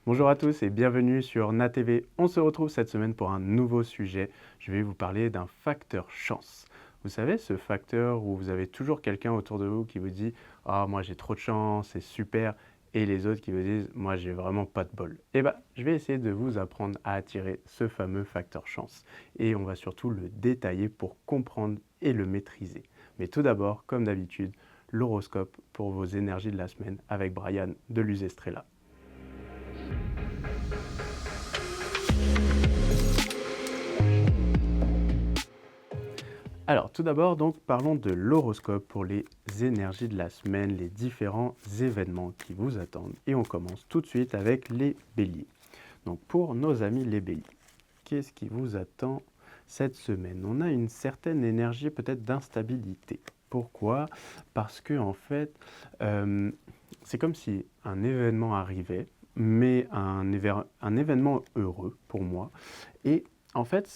Bonjour à tous et bienvenue sur NATV. On se retrouve cette semaine pour un nouveau sujet. Je vais vous parler d'un facteur chance. Vous savez, ce facteur où vous avez toujours quelqu'un autour de vous qui vous dit «Ah, moi j'ai trop de chance, c'est super» et les autres qui vous disent «Moi j'ai vraiment pas de bol». Eh bien, je vais essayer de vous apprendre à attirer ce fameux facteur chance. Et on va surtout le détailler pour comprendre et le maîtriser. Mais tout d'abord, comme d'habitude, l'horoscope pour vos énergies de la semaine avec Brian de Luzestrella. Alors, tout d'abord, donc, parlons de l'horoscope pour les énergies de la semaine, les différents événements qui vous attendent. Et on commence tout de suite avec les béliers. Donc, pour nos amis les béliers, qu'est-ce qui vous attend cette semaine? On a une certaine énergie peut-être d'instabilité. Pourquoi? Parce que, en fait, c'est comme si un événement arrivait, mais un événement heureux pour moi. Et en fait,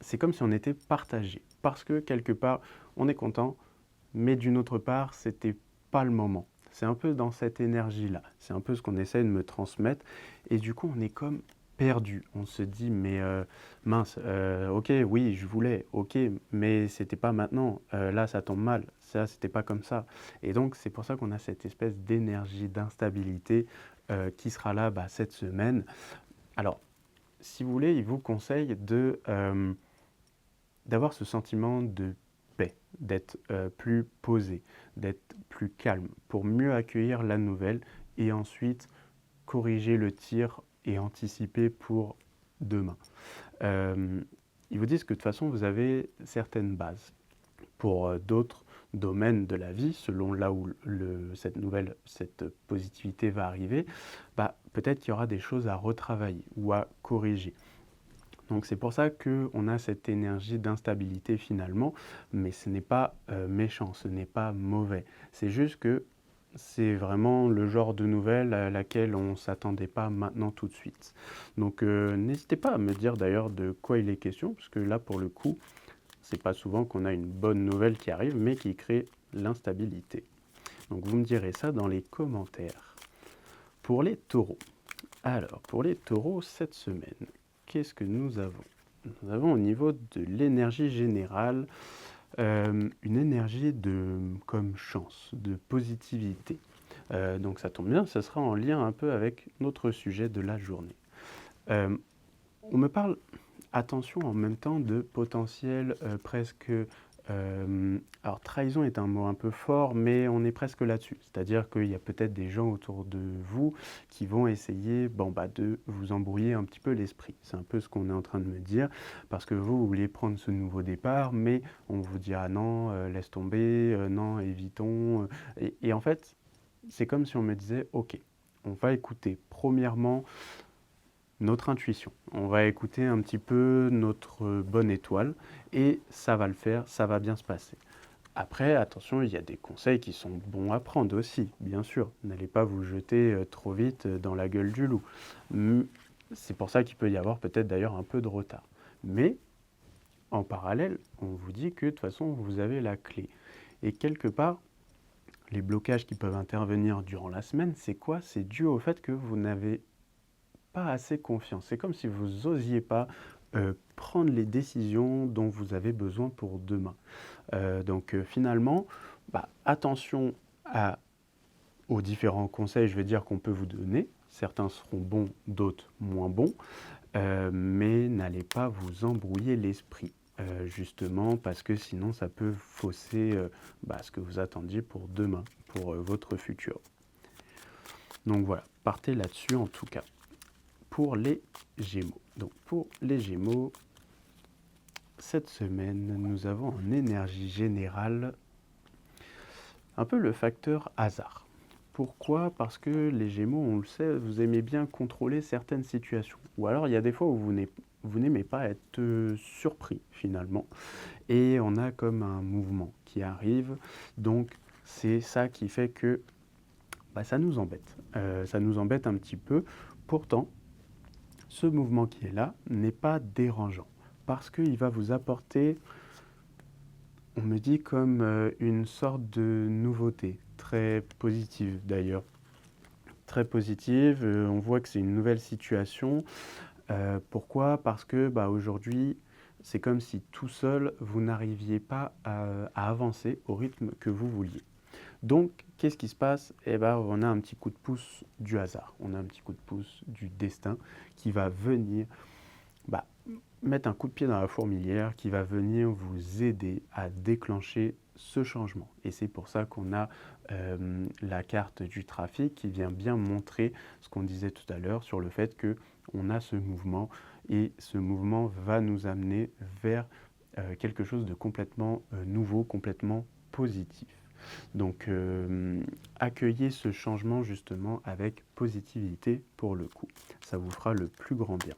c'est comme si on était partagé. Parce que quelque part, on est content, mais d'une autre part, c'était pas le moment. C'est un peu dans cette énergie-là. C'est un peu ce qu'on essaie de me transmettre. Et du coup, on est comme perdu. On se dit, mais mince, ok, oui, je voulais, ok, mais c'était pas maintenant. Là, ça tombe mal. Ça, c'était pas comme ça. Et donc, c'est pour ça qu'on a cette espèce d'énergie, d'instabilité qui sera là cette semaine. Alors, si vous voulez, il vous conseille d'avoir ce sentiment de paix, d'être plus posé, d'être plus calme pour mieux accueillir la nouvelle et ensuite corriger le tir et anticiper pour demain. Euh, Ils vous disent que de toute façon, vous avez certaines bases. Pour d'autres domaines de la vie, selon là où cette positivité va arriver, peut-être qu'il y aura des choses à retravailler ou à corriger. Donc c'est pour ça qu'on a cette énergie d'instabilité finalement, mais ce n'est pas méchant, ce n'est pas mauvais. C'est juste que c'est vraiment le genre de nouvelle à laquelle on ne s'attendait pas maintenant tout de suite. Donc n'hésitez pas à me dire d'ailleurs de quoi il est question, parce que là pour le coup, c'est pas souvent qu'on a une bonne nouvelle qui arrive, mais qui crée l'instabilité. Donc vous me direz ça dans les commentaires. Pour les taureaux. Alors, pour les taureaux, cette semaine, qu'est-ce que nous avons? Nous avons au niveau de l'énergie générale une énergie comme chance, de positivité. Donc ça tombe bien, ça sera en lien un peu avec notre sujet de la journée. On me parle, attention, en même temps de potentiel presque... alors trahison est un mot un peu fort, mais on est presque là-dessus. C'est-à-dire qu'il y a peut-être des gens autour de vous qui vont essayer de vous embrouiller un petit peu l'esprit. C'est un peu ce qu'on est en train de me dire, parce que vous voulez prendre ce nouveau départ, mais on vous dit «Ah non, laisse tomber, non, évitons». Et en fait, c'est comme si on me disait «Ok, on va écouter premièrement notre intuition. On va écouter un petit peu notre bonne étoile et ça va le faire, ça va bien se passer. Après, attention, il y a des conseils qui sont bons à prendre aussi, bien sûr. N'allez pas vous jeter trop vite dans la gueule du loup. C'est pour ça qu'il peut y avoir peut-être d'ailleurs un peu de retard. Mais en parallèle, on vous dit que de toute façon, vous avez la clé. Et quelque part, les blocages qui peuvent intervenir durant la semaine, c'est quoi? C'est dû au fait que vous n'avez pas assez confiance. C'est comme si vous n'osiez pas prendre les décisions dont vous avez besoin pour demain. Donc finalement, attention aux différents conseils, je vais dire, qu'on peut vous donner. Certains seront bons, d'autres moins bons, mais n'allez pas vous embrouiller l'esprit. Justement parce que sinon ça peut fausser ce que vous attendiez pour demain, pour votre futur. Donc voilà, partez là-dessus en tout cas. Pour les Gémeaux. Donc pour les Gémeaux, cette semaine, nous avons en énergie générale un peu le facteur hasard. Pourquoi? Parce que les Gémeaux, on le sait, vous aimez bien contrôler certaines situations. Ou alors il y a des fois où vous n'aimez pas être surpris finalement. Et on a comme un mouvement qui arrive. Donc c'est ça qui fait que ça nous embête. Ça nous embête un petit peu. Pourtant, ce mouvement qui est là n'est pas dérangeant parce qu'il va vous apporter, on me dit, comme une sorte de nouveauté, très positive d'ailleurs, très positive, on voit que c'est une nouvelle situation. Pourquoi? Parce que, aujourd'hui, c'est comme si tout seul, vous n'arriviez pas à avancer au rythme que vous vouliez. Donc, qu'est-ce qui se passe? Eh ben, on a un petit coup de pouce du hasard, on a un petit coup de pouce du destin qui va venir bah, mettre un coup de pied dans la fourmilière, qui va venir vous aider à déclencher ce changement. Et c'est pour ça qu'on a la carte du trafic qui vient bien montrer ce qu'on disait tout à l'heure sur le fait que on a ce mouvement et ce mouvement va nous amener vers quelque chose de complètement nouveau, complètement positif. Donc, accueillez ce changement justement avec positivité pour le coup. Ça vous fera le plus grand bien.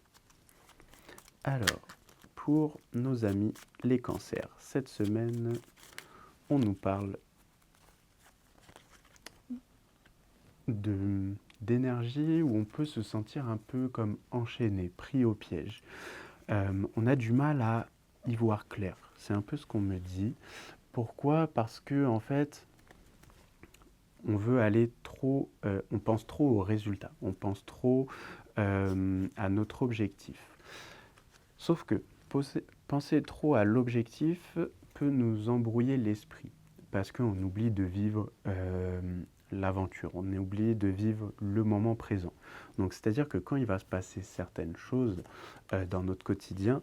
Alors, pour nos amis les cancers, cette semaine, on nous parle d'énergie où on peut se sentir un peu comme enchaîné, pris au piège. On a du mal à y voir clair. C'est un peu ce qu'on me dit. Pourquoi? Parce que en fait, on veut aller trop, on pense trop au résultat, on pense trop à notre objectif. Sauf que penser trop à l'objectif peut nous embrouiller l'esprit, parce qu'on oublie de vivre l'aventure, on oublie de vivre le moment présent. Donc c'est-à-dire que quand il va se passer certaines choses dans notre quotidien,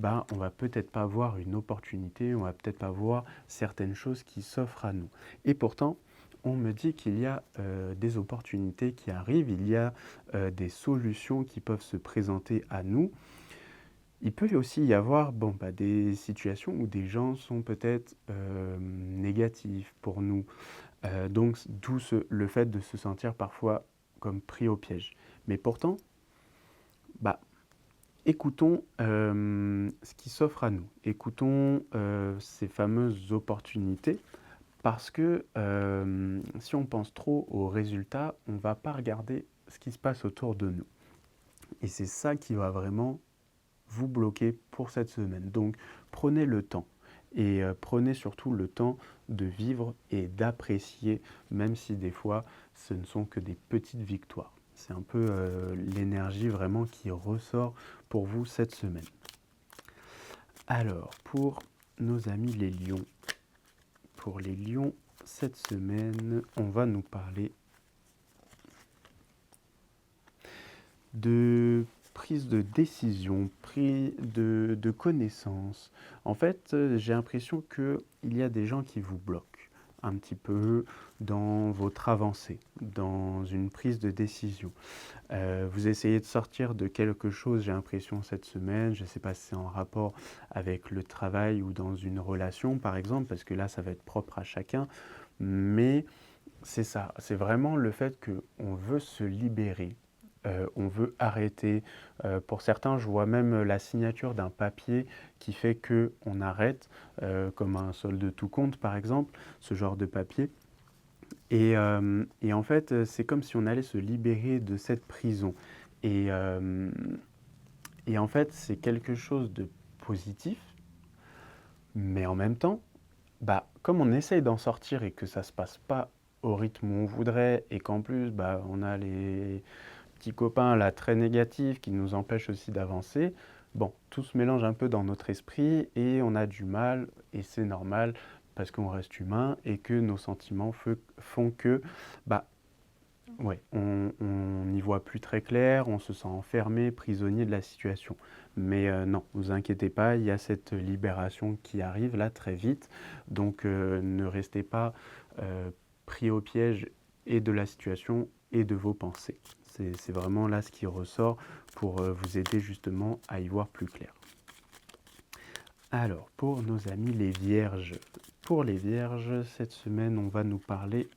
on va peut-être pas voir une opportunité, on va peut-être pas voir certaines choses qui s'offrent à nous. Et pourtant, on me dit qu'il y a des opportunités qui arrivent, il y a des solutions qui peuvent se présenter à nous. Il peut aussi y avoir des situations où des gens sont peut-être négatifs pour nous. Donc, d'où le fait de se sentir parfois comme pris au piège. Mais pourtant, écoutons ce qui s'offre à nous. Écoutons ces fameuses opportunités. Parce que si on pense trop aux résultats, on ne va pas regarder ce qui se passe autour de nous. Et c'est ça qui va vraiment vous bloquer pour cette semaine. Donc prenez le temps et prenez surtout le temps de vivre et d'apprécier, même si des fois ce ne sont que des petites victoires. C'est un peu l'énergie vraiment qui ressort pour vous cette semaine. Alors, pour nos amis les lions, pour les lions, cette semaine, on va nous parler de prise de décision, prise de connaissance. En fait, j'ai l'impression qu'il y a des gens qui vous bloquent un petit peu dans votre avancée, dans une prise de décision. Vous essayez de sortir de quelque chose, j'ai l'impression, cette semaine. Je ne sais pas si c'est en rapport avec le travail ou dans une relation, par exemple, parce que là, ça va être propre à chacun. Mais c'est ça, c'est vraiment le fait qu'on veut se libérer, on veut arrêter. Pour certains, je vois même la signature d'un papier qui fait qu'on arrête, comme un solde de tout compte, par exemple, ce genre de papier. Et en fait, c'est comme si on allait se libérer de cette prison. Et, et en fait, c'est quelque chose de positif, mais en même temps, comme on essaye d'en sortir et que ça ne se passe pas au rythme où on voudrait, et qu'en plus, on a les petits copains là très négatifs qui nous empêchent aussi d'avancer, tout se mélange un peu dans notre esprit et on a du mal, et c'est normal parce qu'on reste humain et que nos sentiments font que, on n'y voit plus très clair, on se sent enfermé, prisonnier de la situation. Mais non, ne vous inquiétez pas, il y a cette libération qui arrive là très vite. Donc ne restez pas pris au piège et de la situation et de vos pensées. C'est vraiment là ce qui ressort pour vous aider justement à y voir plus clair. Alors, pour nos amis les vierges. Pour les vierges, cette semaine, on va nous parler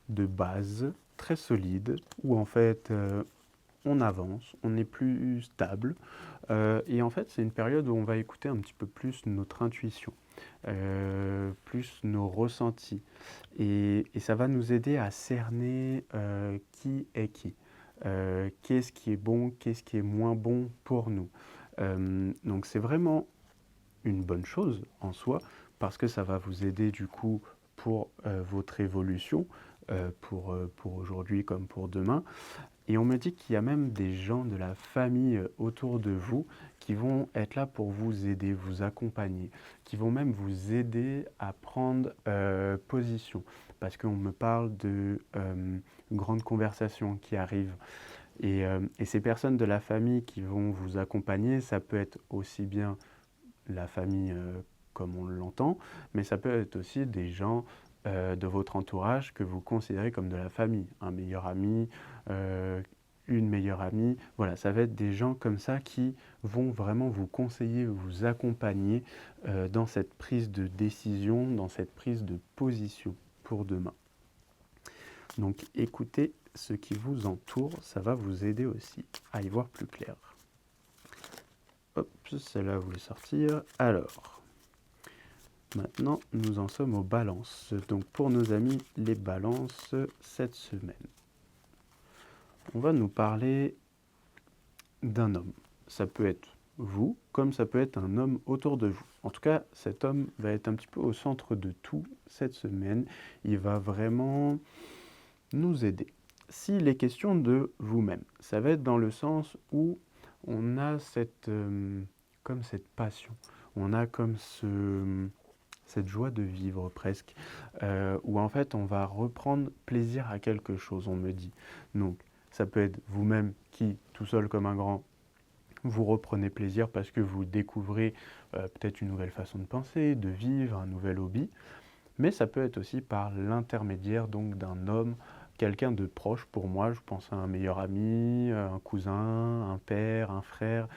de base très solide où en fait on avance, on est plus stable et en fait c'est une période où on va écouter un petit peu plus notre intuition, plus nos ressentis et ça va nous aider à cerner qui est qui, qu'est-ce qui est bon, qu'est-ce qui est moins bon pour nous. Donc c'est vraiment une bonne chose en soi parce que ça va vous aider du coup pour votre évolution pour aujourd'hui comme pour demain. Et on me dit qu'il y a même des gens de la famille autour de vous qui vont être là pour vous aider, vous accompagner, qui vont même vous aider à prendre position. Parce qu'on me parle de grandes conversations qui arrivent. Et ces personnes de la famille qui vont vous accompagner, ça peut être aussi bien la famille comme on l'entend, mais ça peut être aussi des gens de votre entourage que vous considérez comme de la famille, un meilleur ami, une meilleure amie. Voilà, ça va être des gens comme ça qui vont vraiment vous conseiller, vous accompagner dans cette prise de décision, dans cette prise de position pour demain. Donc écoutez ce qui vous entoure, ça va vous aider aussi à y voir plus clair. Hop, celle-là, vous voulez sortir. Alors, maintenant, nous en sommes aux balances. Donc, pour nos amis, les balances, cette semaine, on va nous parler d'un homme. Ça peut être vous, comme ça peut être un homme autour de vous. En tout cas, cet homme va être un petit peu au centre de tout cette semaine. Il va vraiment nous aider. S'il est question de vous-même, ça va être dans le sens où on a comme cette passion, on a comme cette joie de vivre presque, où en fait on va reprendre plaisir à quelque chose, on me dit. Donc ça peut être vous-même qui, tout seul comme un grand, vous reprenez plaisir parce que vous découvrez peut-être une nouvelle façon de penser, de vivre, un nouvel hobby, mais ça peut être aussi par l'intermédiaire donc d'un homme, quelqu'un de proche pour moi. Je pense à un meilleur ami, un cousin, un père, un frère.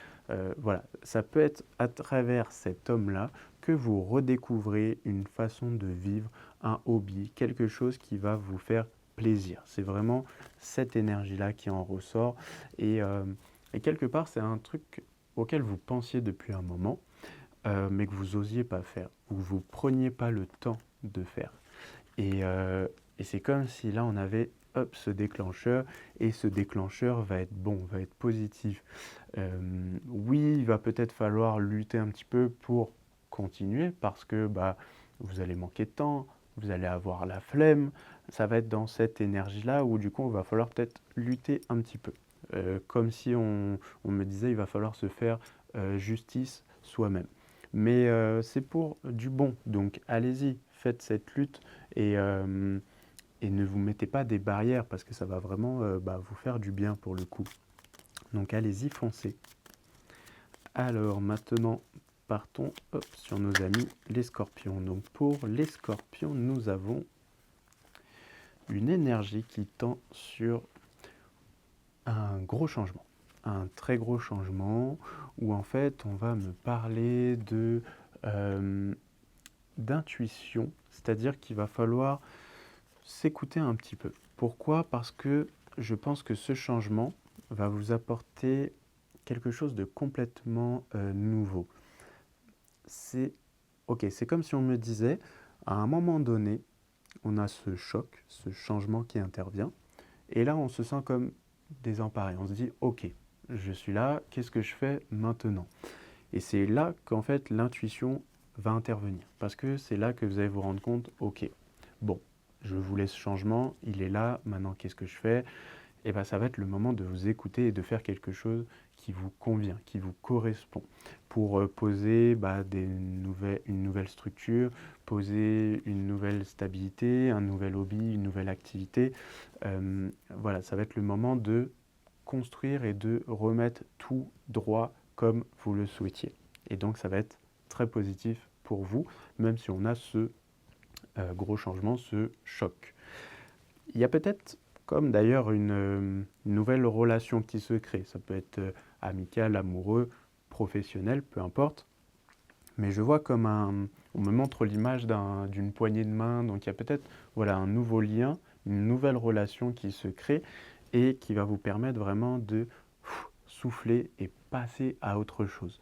Voilà, ça peut être à travers cet homme-là que vous redécouvrez une façon de vivre, un hobby, quelque chose qui va vous faire plaisir. C'est vraiment cette énergie-là qui en ressort. Et quelque part, c'est un truc auquel vous pensiez depuis un moment, mais que vous n'osiez pas faire, ou vous ne preniez pas le temps de faire. Et c'est comme si là, on avait hop, ce déclencheur, et ce déclencheur va être bon, va être positif. Oui, il va peut-être falloir lutter un petit peu pour continuer, parce que bah, vous allez manquer de temps, vous allez avoir la flemme, ça va être dans cette énergie-là où du coup, il va falloir peut-être lutter un petit peu. Comme si on me disait, il va falloir se faire justice soi-même. Mais c'est pour du bon, donc allez-y, faites cette lutte et ne vous mettez pas des barrières parce que ça va vraiment vous faire du bien pour le coup. Donc allez-y, foncez. Alors maintenant, partons sur nos amis les scorpions. Donc pour les scorpions, nous avons une énergie qui tend sur un gros changement. Un très gros changement où en fait on va me parler d'intuition, c'est-à-dire qu'il va falloir s'écouter un petit peu. Pourquoi? Parce que je pense que ce changement va vous apporter quelque chose de complètement nouveau. C'est comme si on me disait, à un moment donné, on a ce choc, ce changement qui intervient, et là on se sent comme désemparé. On se dit, ok, je suis là, qu'est-ce que je fais maintenant? Et c'est là qu'en fait l'intuition va intervenir, parce que c'est là que vous allez vous rendre compte, ok, bon, je voulais ce changement, il est là, maintenant qu'est-ce que je fais? Et bien ça va être le moment de vous écouter et de faire quelque chose qui vous convient, qui vous correspond, pour poser une nouvelle structure, poser une nouvelle stabilité, un nouvel hobby, une nouvelle activité. Voilà, ça va être le moment de construire et de remettre tout droit comme vous le souhaitiez. Et donc ça va être très positif pour vous, même si on a ce gros changement, ce choc. Il y a peut-être comme d'ailleurs une nouvelle relation qui se crée. Ça peut être amical, amoureux, professionnel, peu importe. Mais je vois comme on me montre l'image d'une poignée de main, donc il y a peut-être voilà, un nouveau lien, une nouvelle relation qui se crée et qui va vous permettre vraiment de souffler et passer à autre chose.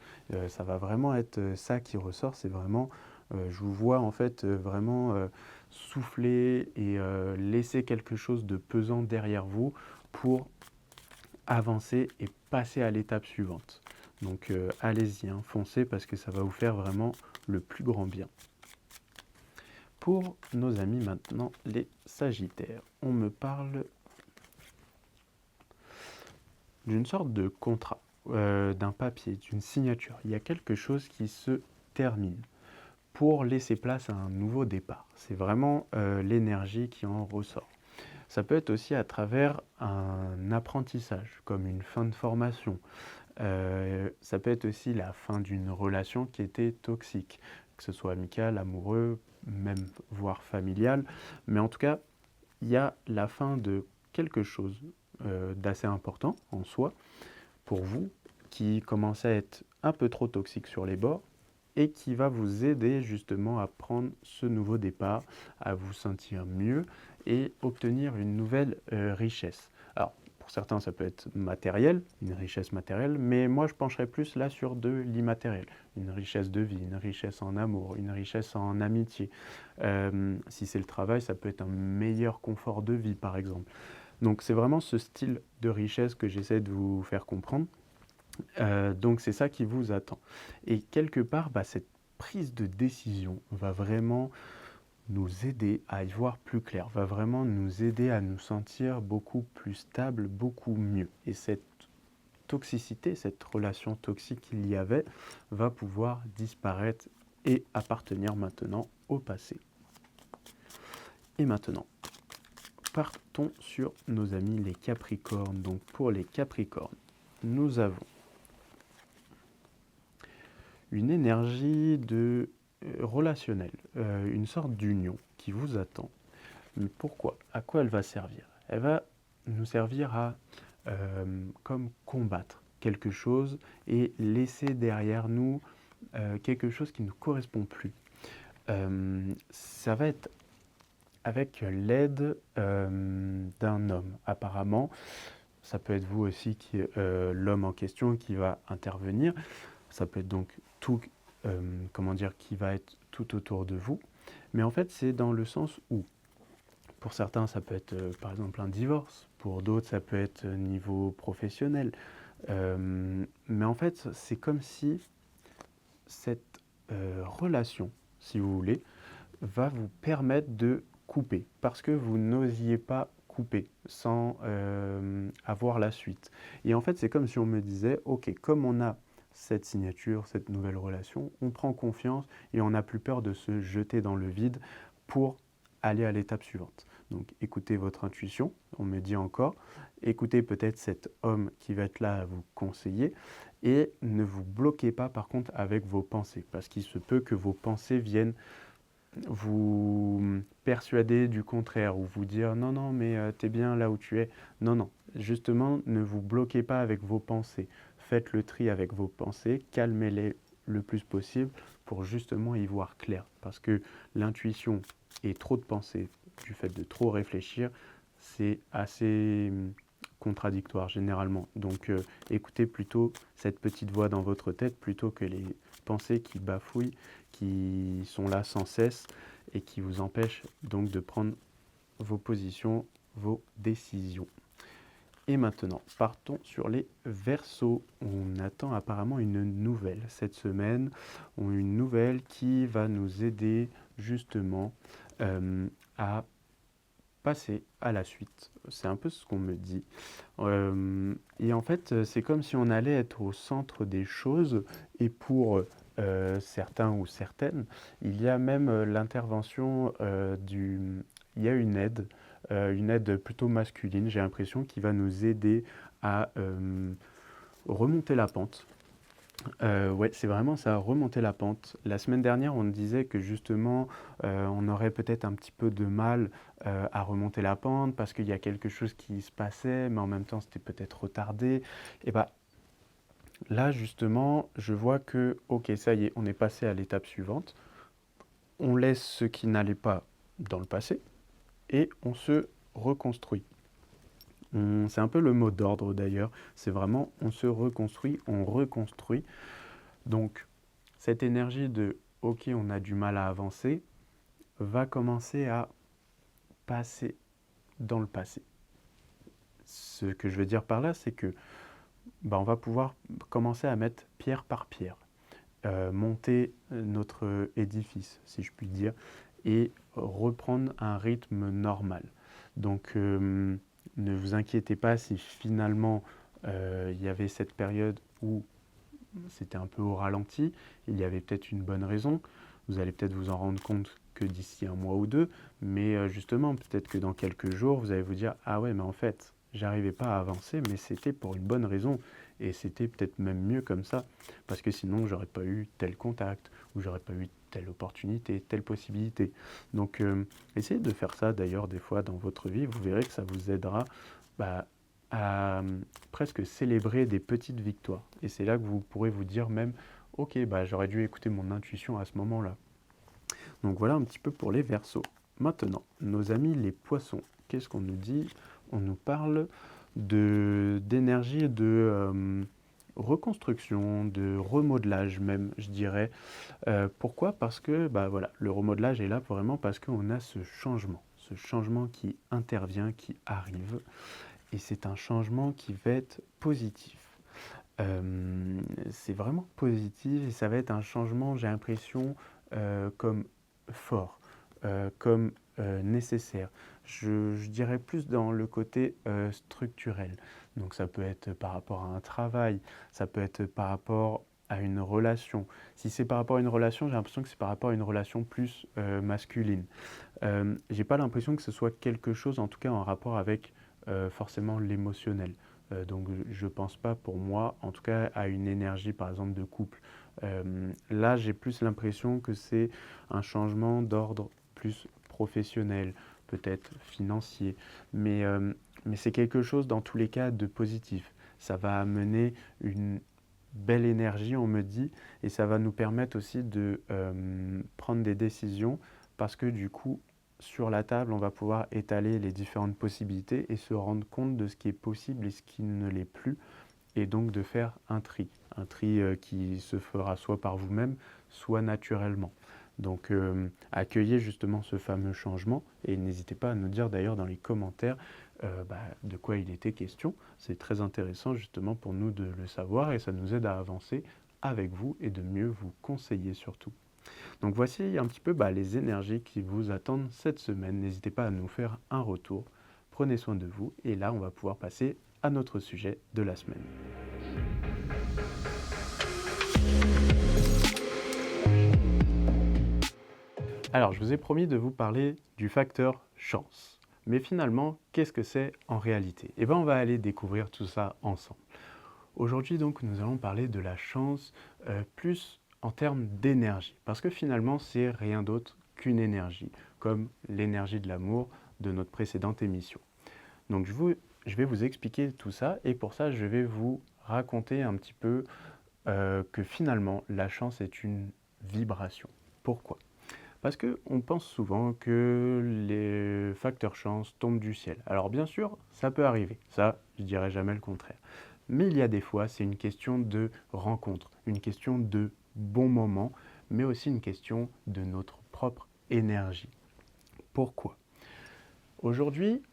Ça va vraiment être ça qui ressort, c'est vraiment, je vous vois en fait vraiment souffler et laisser quelque chose de pesant derrière vous pour avancer et passer à l'étape suivante. Donc allez-y, foncez parce que ça va vous faire vraiment le plus grand bien. Pour nos amis maintenant, les Sagittaires, on me parle d'une sorte de contrat, d'un papier, d'une signature. Il y a quelque chose qui se termine pour laisser place à un nouveau départ. C'est vraiment l'énergie qui en ressort. Ça peut être aussi à travers un apprentissage, comme une fin de formation. Ça peut être aussi la fin d'une relation qui était toxique, que ce soit amical, amoureux, même voire familial. Mais en tout cas, il y a la fin de quelque chose d'assez important en soi pour vous, qui commence à être un peu trop toxique sur les bords et qui va vous aider justement à prendre ce nouveau départ, à vous sentir mieux et obtenir une nouvelle richesse. Alors, pour certains, ça peut être matériel, une richesse matérielle, mais moi, je pencherais plus là sur de l'immatériel. Une richesse de vie, une richesse en amour, une richesse en amitié. Si c'est le travail, ça peut être un meilleur confort de vie, par exemple. Donc, c'est vraiment ce style de richesse que j'essaie de vous faire comprendre. Donc, c'est ça qui vous attend. Et quelque part, cette prise de décision va vraiment nous aider à y voir plus clair, va vraiment nous aider à nous sentir beaucoup plus stable, beaucoup mieux. Et cette toxicité, cette relation toxique qu'il y avait, va pouvoir disparaître et appartenir maintenant au passé. Et maintenant, partons sur nos amis les Capricornes. Donc pour les Capricornes, nous avons une énergie de relationnelle, une sorte d'union qui vous attend. Mais pourquoi? À quoi elle va servir? Elle va nous servir à comme combattre quelque chose et laisser derrière nous quelque chose qui ne correspond plus. Ça va être avec l'aide d'un homme, apparemment. Ça peut être vous aussi, l'homme en question, qui va intervenir. Ça peut être donc tout, qui va être tout autour de vous. Mais en fait, c'est dans le sens où, pour certains, ça peut être par exemple un divorce. Pour d'autres, ça peut être niveau professionnel. Mais en fait, c'est comme si cette relation, si vous voulez, va vous permettre de couper, parce que vous n'osiez pas couper sans avoir la suite. Et en fait, c'est comme si on me disait, ok, comme on a cette signature, cette nouvelle relation, on prend confiance et on n'a plus peur de se jeter dans le vide pour aller à l'étape suivante. Donc écoutez votre intuition, on me dit encore, écoutez peut-être cet homme qui va être là à vous conseiller et ne vous bloquez pas par contre avec vos pensées, parce qu'il se peut que vos pensées viennent vous persuader du contraire ou vous dire non, non, mais t'es bien là où tu es. Non, non, justement, ne vous bloquez pas avec vos pensées. Faites le tri avec vos pensées, calmez-les le plus possible pour justement y voir clair. Parce que l'intuition et trop de pensées, du fait de trop réfléchir, c'est assez contradictoire généralement. Donc écoutez plutôt cette petite voix dans votre tête plutôt que les pensées qui bafouillent, qui sont là sans cesse et qui vous empêchent donc de prendre vos positions, vos décisions. Et maintenant, partons sur les Verseaux. On attend apparemment une nouvelle cette semaine, une nouvelle qui va nous aider justement à passer à la suite. C'est un peu ce qu'on me dit. Et en fait, c'est comme si on allait être au centre des choses et pour certains ou certaines, il y a même l'intervention il y a une aide plutôt masculine, j'ai l'impression, qui va nous aider à remonter la pente. Ouais, c'est vraiment ça, remonter la pente. La semaine dernière, on disait que justement, on aurait peut-être un petit peu de mal à remonter la pente parce qu'il y a quelque chose qui se passait, mais en même temps, c'était peut-être retardé. Et bah, là, justement, je vois que, ok, ça y est, on est passé à l'étape suivante. On laisse ce qui n'allait pas dans le passé et on se reconstruit. C'est un peu le mot d'ordre d'ailleurs. C'est vraiment on se reconstruit, on reconstruit. Donc, cette énergie de ok, on a du mal à avancer va commencer à passer dans le passé. Ce que je veux dire par là, c'est que on va pouvoir commencer à mettre pierre par pierre, monter notre édifice, si je puis dire, et reprendre un rythme normal. Donc, ne vous inquiétez pas si finalement il y avait cette période où c'était un peu au ralenti, il y avait peut-être une bonne raison. Vous allez peut-être vous en rendre compte que d'ici un mois ou deux, mais justement, peut-être que dans quelques jours, vous allez vous dire: ah ouais, mais en fait, j'arrivais pas à avancer, mais c'était pour une bonne raison, et c'était peut-être même mieux comme ça, parce que sinon, j'aurais pas eu tel contact, ou j'aurais pas eu telle opportunité, telle possibilité. Donc, essayez de faire ça d'ailleurs des fois dans votre vie, vous verrez que ça vous aidera bah, à presque célébrer des petites victoires. Et c'est là que vous pourrez vous dire même: ok, bah, j'aurais dû écouter mon intuition à ce moment-là. Donc voilà un petit peu pour les Verseaux. Maintenant, nos amis les Poissons, qu'est-ce qu'on nous dit? On nous parle d'énergie, de reconstruction, de remodelage même, je dirais. Pourquoi? Parce que bah, voilà, le remodelage est là vraiment parce qu'on a ce changement qui intervient, qui arrive, et c'est un changement qui va être positif. C'est vraiment positif et ça va être un changement, j'ai l'impression, comme fort, comme nécessaire. Je dirais plus dans le côté structurel. Donc ça peut être par rapport à un travail, ça peut être par rapport à une relation. Si c'est par rapport à une relation, j'ai l'impression que c'est par rapport à une relation plus masculine. J'ai pas l'impression que ce soit quelque chose, en tout cas en rapport avec forcément l'émotionnel. Donc je pense pas pour moi, en tout cas, à une énergie par exemple de couple. Là, j'ai plus l'impression que c'est un changement d'ordre plus professionnel, peut-être financier, mais, euh, mais c'est quelque chose dans tous les cas de positif. Ça va amener une belle énergie, on me dit, et ça va nous permettre aussi de prendre des décisions parce que du coup, sur la table, on va pouvoir étaler les différentes possibilités et se rendre compte de ce qui est possible et ce qui ne l'est plus, et donc de faire un tri qui se fera soit par vous-même, soit naturellement. Donc accueillez justement ce fameux changement et n'hésitez pas à nous dire d'ailleurs dans les commentaires de quoi il était question. C'est très intéressant justement pour nous de le savoir et ça nous aide à avancer avec vous et de mieux vous conseiller surtout. Donc voici un petit peu les énergies qui vous attendent cette semaine. N'hésitez pas à nous faire un retour. Prenez soin de vous et là on va pouvoir passer à notre sujet de la semaine. Alors je vous ai promis de vous parler du facteur chance. Mais finalement, qu'est-ce que c'est en réalité? Eh bien on va aller découvrir tout ça ensemble. Aujourd'hui donc nous allons parler de la chance plus en termes d'énergie. Parce que finalement c'est rien d'autre qu'une énergie, comme l'énergie de l'amour de notre précédente émission. Donc je vais vous expliquer tout ça et pour ça je vais vous raconter un petit peu que finalement la chance est une vibration. Pourquoi? Parce qu'on pense souvent que les facteurs chance tombent du ciel. Alors bien sûr, ça peut arriver, ça je dirais jamais le contraire. Mais il y a des fois, c'est une question de rencontre, une question de bon moment, mais aussi une question de notre propre énergie. Pourquoi? Aujourd'hui,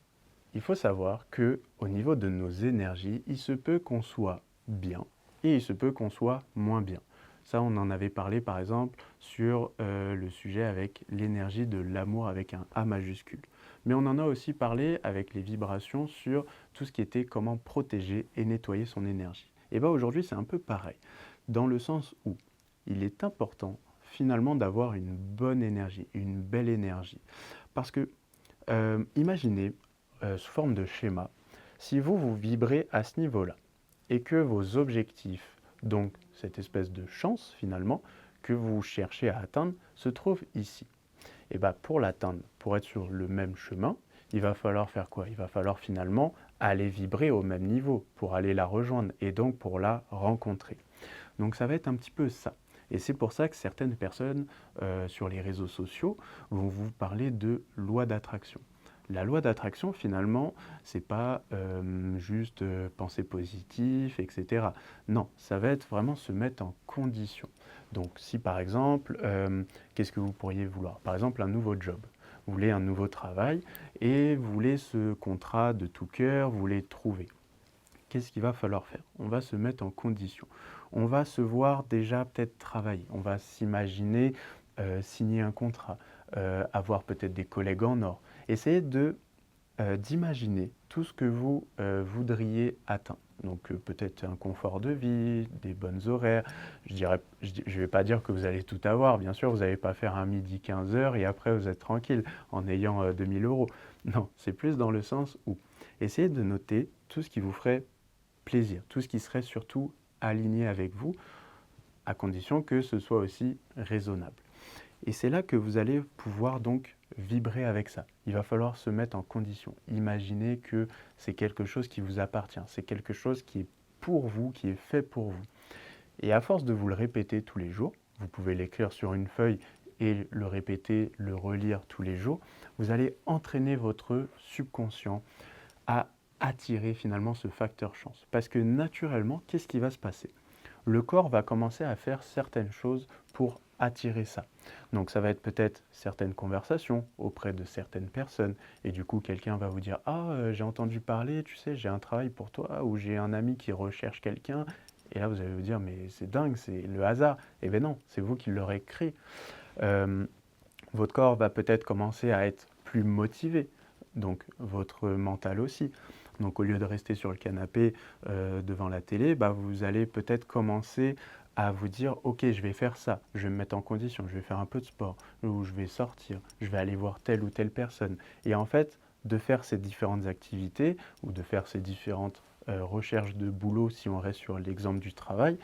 il faut savoir que au niveau de nos énergies, il se peut qu'on soit bien et il se peut qu'on soit moins bien. Ça, on en avait parlé par exemple sur le sujet avec l'énergie de l'amour avec un A majuscule. Mais on en a aussi parlé avec les vibrations sur tout ce qui était comment protéger et nettoyer son énergie. Et bien aujourd'hui, c'est un peu pareil, dans le sens où il est important finalement d'avoir une bonne énergie, une belle énergie. Parce que imaginez sous forme de schéma, si vous vibrez à ce niveau-là et que vos objectifs, donc cette espèce de chance finalement, que vous cherchez à atteindre, se trouvent ici. Et bien pour l'atteindre, pour être sur le même chemin, il va falloir faire quoi? Il va falloir finalement aller vibrer au même niveau pour aller la rejoindre et donc pour la rencontrer. Donc ça va être un petit peu ça. Et c'est pour ça que certaines personnes sur les réseaux sociaux vont vous parler de loi d'attraction. La loi d'attraction, finalement, c'est pas juste penser positif, etc. Non, ça va être vraiment se mettre en condition. Donc, si par exemple, qu'est-ce que vous pourriez vouloir? Par exemple, un nouveau job. Vous voulez un nouveau travail et vous voulez ce contrat de tout cœur, vous voulez le trouver. Qu'est-ce qu'il va falloir faire? On va se mettre en condition. On va se voir déjà peut-être travailler. On va s'imaginer signer un contrat, avoir peut-être des collègues en or. Essayez d'imaginer tout ce que vous voudriez atteindre. Donc peut-être un confort de vie, des bonnes horaires. Je vais pas dire que vous allez tout avoir. Bien sûr, vous n'allez pas faire un midi 15 heures et après vous êtes tranquille en ayant 2000 euros. Non, c'est plus dans le sens où essayez de noter tout ce qui vous ferait plaisir, tout ce qui serait surtout aligné avec vous, à condition que ce soit aussi raisonnable. Et c'est là que vous allez pouvoir donc vibrer avec ça. Il va falloir se mettre en condition. Imaginez que c'est quelque chose qui vous appartient, c'est quelque chose qui est pour vous, qui est fait pour vous. Et à force de vous le répéter tous les jours, vous pouvez l'écrire sur une feuille et le répéter, le relire tous les jours, vous allez entraîner votre subconscient à attirer finalement ce facteur chance. Parce que naturellement, qu'est-ce qui va se passer? Le corps va commencer à faire certaines choses pour attirer ça. Donc ça va être peut-être certaines conversations auprès de certaines personnes et du coup quelqu'un va vous dire «Ah, j'ai entendu parler, tu sais, j'ai un travail pour toi» ou «J'ai un ami qui recherche quelqu'un» et là vous allez vous dire «Mais c'est dingue, c'est le hasard». Eh bien non, c'est vous qui l'aurez créé. Euh, Votre corps va peut-être commencer à être plus motivé, donc votre mental aussi. Donc au lieu de rester sur le canapé devant la télé, bah, vous allez peut-être commencer à vous dire ok, je vais faire ça, je vais me mettre en condition, je vais faire un peu de sport, ou je vais sortir, je vais aller voir telle ou telle personne. Et en fait, de faire ces différentes activités ou de faire ces différentes recherches de boulot, si on reste sur l'exemple du travail,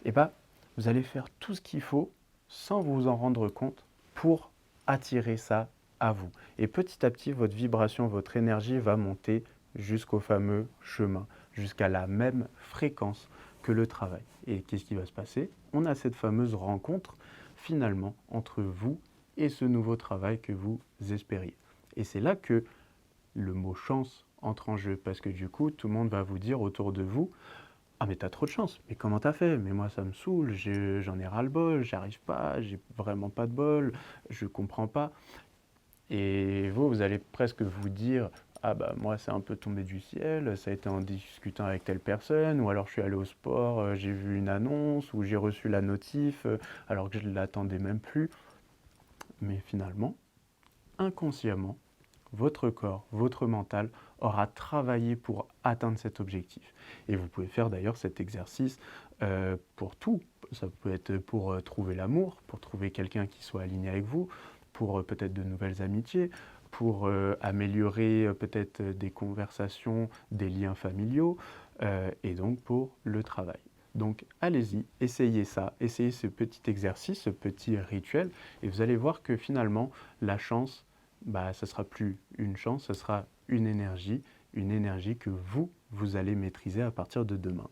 et bah, vous allez faire tout ce qu'il faut sans vous en rendre compte pour attirer ça à vous. Et petit à petit, votre vibration, votre énergie va monter jusqu'au fameux chemin, jusqu'à la même fréquence que le travail. Et qu'est-ce qui va se passer? On a cette fameuse rencontre finalement entre vous et ce nouveau travail que vous espériez. Et c'est là que le mot chance entre en jeu, parce que du coup, tout le monde va vous dire autour de vous ah mais t'as trop de chance, mais comment t'as fait? Mais moi ça me saoule, j'en ai ras-le-bol, j'arrive pas, j'ai vraiment pas de bol, je comprends pas. Et vous, vous allez presque vous dire, ah bah moi c'est un peu tombé du ciel, ça a été en discutant avec telle personne, ou alors je suis allé au sport, j'ai vu une annonce, ou j'ai reçu la notif, alors que je ne l'attendais même plus. Mais finalement, inconsciemment, votre corps, votre mental aura travaillé pour atteindre cet objectif. Et vous pouvez faire d'ailleurs cet exercice pour tout. Ça peut être pour trouver l'amour, pour trouver quelqu'un qui soit aligné avec vous, pour peut-être de nouvelles amitiés, pour améliorer peut-être des conversations, des liens familiaux, et donc pour le travail. Donc allez-y, essayez ça, essayez ce petit exercice, ce petit rituel, et vous allez voir que finalement, la chance, bah, ce ne sera plus une chance, ce sera une énergie que vous allez maîtriser à partir de demain.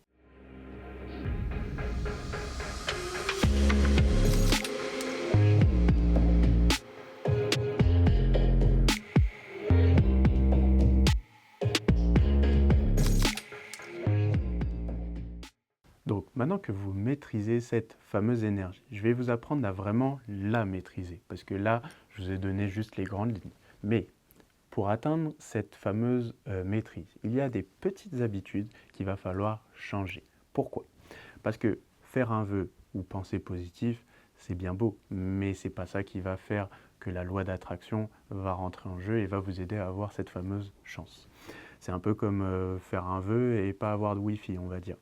Donc maintenant que vous maîtrisez cette fameuse énergie, je vais vous apprendre à vraiment la maîtriser, parce que là, je vous ai donné juste les grandes lignes. Mais pour atteindre cette fameuse maîtrise, il y a des petites habitudes qu'il va falloir changer. Pourquoi? Parce que faire un vœu ou penser positif, c'est bien beau, mais c'est pas ça qui va faire que la loi d'attraction va rentrer en jeu et va vous aider à avoir cette fameuse chance. C'est un peu comme faire un vœu et pas avoir de Wi-Fi, on va dire.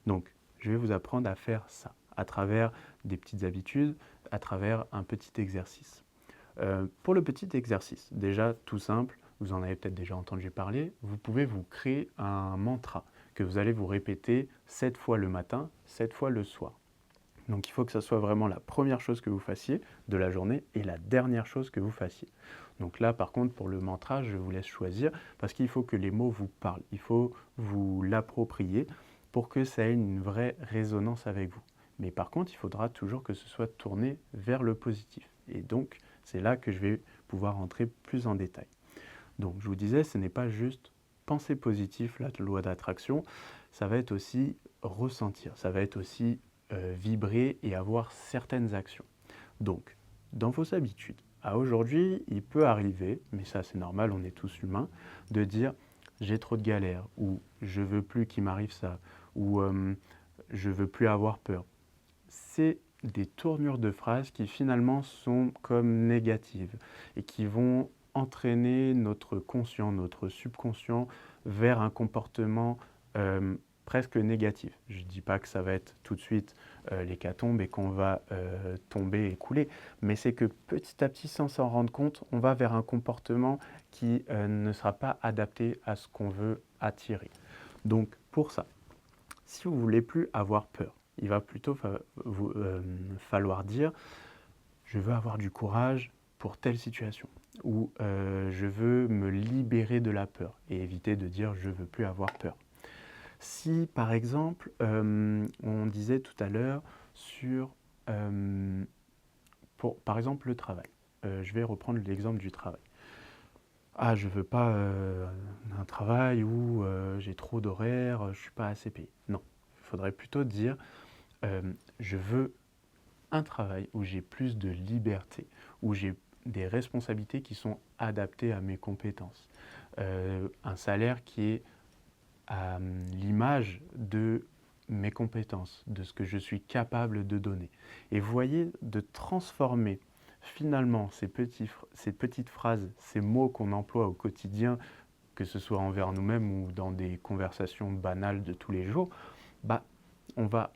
Donc, je vais vous apprendre à faire ça à travers des petites habitudes, à travers un petit exercice. Pour le petit exercice, déjà tout simple, vous en avez peut-être déjà entendu parler, vous pouvez vous créer un mantra que vous allez vous répéter 7 fois le matin, 7 fois le soir. Donc il faut que ça soit vraiment la première chose que vous fassiez de la journée et la dernière chose que vous fassiez. Donc là par contre pour le mantra, je vous laisse choisir parce qu'il faut que les mots vous parlent, il faut vous l'approprier pour que ça ait une vraie résonance avec vous. Mais par contre, il faudra toujours que ce soit tourné vers le positif. Et donc, c'est là que je vais pouvoir entrer plus en détail. Donc, je vous disais, ce n'est pas juste penser positif, la loi d'attraction, ça va être aussi ressentir, ça va être aussi vibrer et avoir certaines actions. Donc, dans vos habitudes, à aujourd'hui, il peut arriver, mais ça c'est normal, on est tous humains, de dire j'ai trop de galères, ou je veux plus qu'il m'arrive ça, ou je veux plus avoir peur. C'est des tournures de phrases qui finalement sont comme négatives et qui vont entraîner notre conscient, notre subconscient vers un comportement presque négatif. Je ne dis pas que ça va être tout de suite l'hécatombe et qu'on va tomber et couler, mais c'est que petit à petit, sans s'en rendre compte, on va vers un comportement qui ne sera pas adapté à ce qu'on veut attirer. Donc pour ça, si vous ne voulez plus avoir peur, il va plutôt falloir dire « je veux avoir du courage pour telle situation » ou je veux me libérer de la peur » et éviter de dire « je ne veux plus avoir peur ». Si par exemple, on disait tout à l'heure sur, par exemple, le travail. Je vais reprendre l'exemple du travail. Ah, je veux pas un travail où j'ai trop d'horaires, je suis pas assez payé. Non, il faudrait plutôt dire je veux un travail où j'ai plus de liberté, où j'ai des responsabilités qui sont adaptées à mes compétences. Un salaire qui est à l'image de mes compétences, de ce que je suis capable de donner. Et vous voyez, de transformer finalement ces petites phrases, ces mots qu'on emploie au quotidien, que ce soit envers nous-mêmes ou dans des conversations banales de tous les jours, on va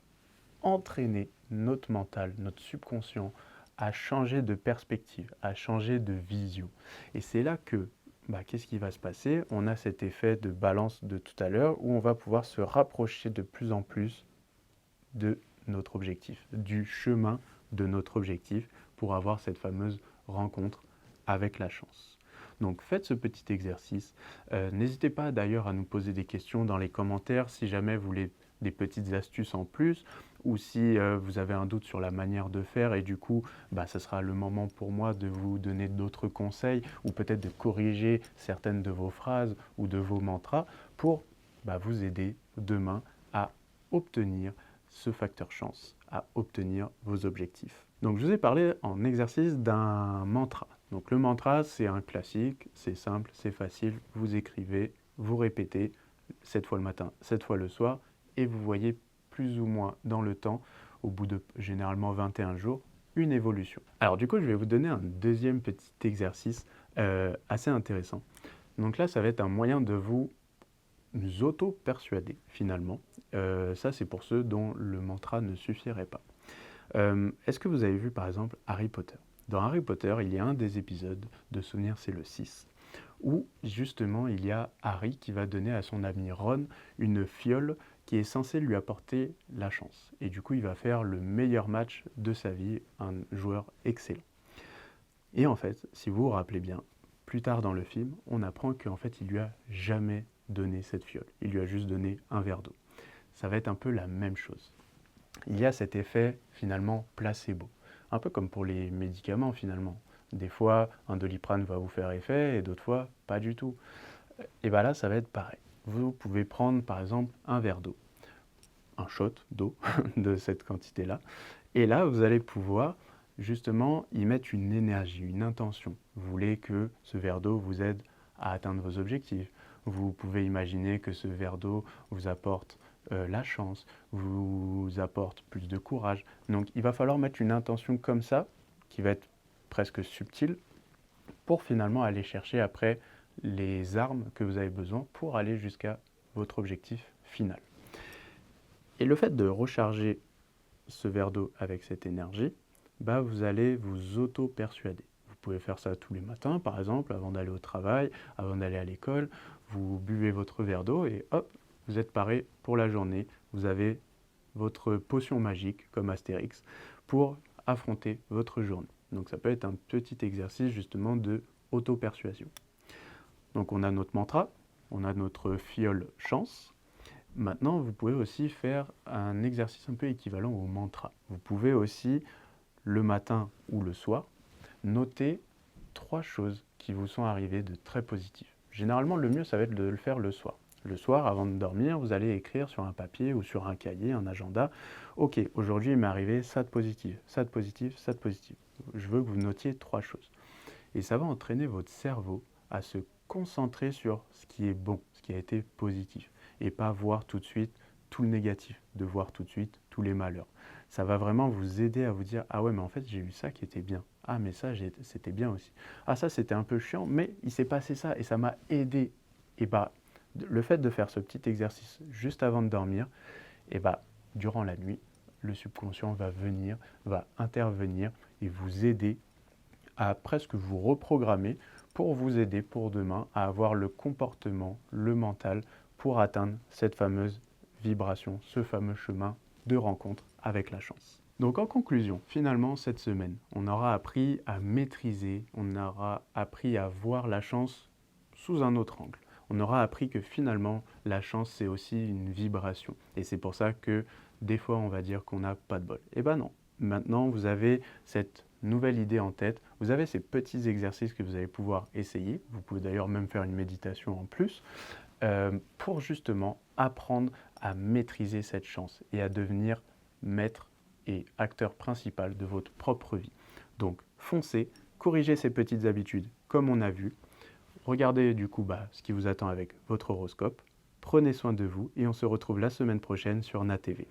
entraîner notre mental, notre subconscient à changer de perspective, à changer de vision. Et c'est là que, qu'est-ce qui va se passer? On a cet effet de balance de tout à l'heure où on va pouvoir se rapprocher de plus en plus de notre objectif, du chemin de notre objectif pour avoir cette fameuse rencontre avec la chance. Donc faites ce petit exercice. N'hésitez pas d'ailleurs à nous poser des questions dans les commentaires si jamais vous voulez des petites astuces en plus ou si vous avez un doute sur la manière de faire et du coup, ce sera le moment pour moi de vous donner d'autres conseils ou peut-être de corriger certaines de vos phrases ou de vos mantras pour vous aider demain à obtenir ce facteur chance, à obtenir vos objectifs. Donc je vous ai parlé en exercice d'un mantra. Donc le mantra, c'est un classique, c'est simple, c'est facile, vous écrivez, vous répétez, 7 fois le matin, 7 fois le soir, et vous voyez plus ou moins dans le temps, au bout de généralement 21 jours, une évolution. Alors du coup, je vais vous donner un deuxième petit exercice assez intéressant. Donc là, ça va être un moyen de vous auto-persuader finalement. Ça, c'est pour ceux dont le mantra ne suffirait pas. Est-ce que vous avez vu par exemple Harry Potter? Dans Harry Potter, il y a un des épisodes, de souvenir c'est le 6, où justement il y a Harry qui va donner à son ami Ron une fiole qui est censée lui apporter la chance. Et du coup, il va faire le meilleur match de sa vie, un joueur excellent. Et en fait, si vous vous rappelez bien, plus tard dans le film, on apprend qu'en fait, il lui a jamais donné cette fiole. Il lui a juste donné un verre d'eau. Ça va être un peu la même chose. Il y a cet effet finalement placebo. Un peu comme pour les médicaments finalement. Des fois, un Doliprane va vous faire effet et d'autres fois, pas du tout. Et bien là, ça va être pareil. Vous pouvez prendre par exemple un verre d'eau, un shot d'eau de cette quantité-là. Et là, vous allez pouvoir justement y mettre une énergie, une intention. Vous voulez que ce verre d'eau vous aide à atteindre vos objectifs. Vous pouvez imaginer que ce verre d'eau vous apporte la chance, vous apporte plus de courage. Donc il va falloir mettre une intention comme ça, qui va être presque subtile, pour finalement aller chercher après les armes que vous avez besoin pour aller jusqu'à votre objectif final. Et le fait de recharger ce verre d'eau avec cette énergie, vous allez vous auto-persuader. Vous pouvez faire ça tous les matins, par exemple, avant d'aller au travail, avant d'aller à l'école. Vous buvez votre verre d'eau et hop, vous êtes paré pour la journée. Vous avez votre potion magique, comme Astérix, pour affronter votre journée. Donc ça peut être un petit exercice justement de auto-persuasion. Donc on a notre mantra, on a notre fiole chance. Maintenant, vous pouvez aussi faire un exercice un peu équivalent au mantra. Vous pouvez aussi, le matin ou le soir, noter 3 choses qui vous sont arrivées de très positives. Généralement, le mieux, ça va être de le faire le soir. Le soir, avant de dormir, vous allez écrire sur un papier ou sur un cahier, un agenda. Ok, aujourd'hui, il m'est arrivé ça de positif, ça de positif, ça de positif. Je veux que vous notiez 3 choses. Et ça va entraîner votre cerveau à se concentrer sur ce qui est bon, ce qui a été positif, et pas voir tout de suite tout le négatif, de voir tout de suite tous les malheurs. Ça va vraiment vous aider à vous dire, ah ouais, mais en fait, j'ai eu ça qui était bien. Ah, mais ça, c'était bien aussi. Ah, ça, c'était un peu chiant, mais il s'est passé ça et ça m'a aidé. Et bah, le fait de faire ce petit exercice juste avant de dormir, et bah, durant la nuit, le subconscient va venir, va intervenir et vous aider à presque vous reprogrammer pour vous aider pour demain à avoir le comportement, le mental pour atteindre cette fameuse vibration, ce fameux chemin de rencontre avec la chance. Donc en conclusion, finalement cette semaine, on aura appris à maîtriser, on aura appris à voir la chance sous un autre angle. On aura appris que finalement la chance c'est aussi une vibration et c'est pour ça que des fois on va dire qu'on n'a pas de bol. Eh ben non, maintenant vous avez cette nouvelle idée en tête, vous avez ces petits exercices que vous allez pouvoir essayer, vous pouvez d'ailleurs même faire une méditation en plus, pour justement apprendre à maîtriser cette chance et à devenir maître et acteur principal de votre propre vie. Donc foncez, corrigez ces petites habitudes comme on a vu, regardez du coup ce qui vous attend avec votre horoscope, prenez soin de vous et on se retrouve la semaine prochaine sur NATV.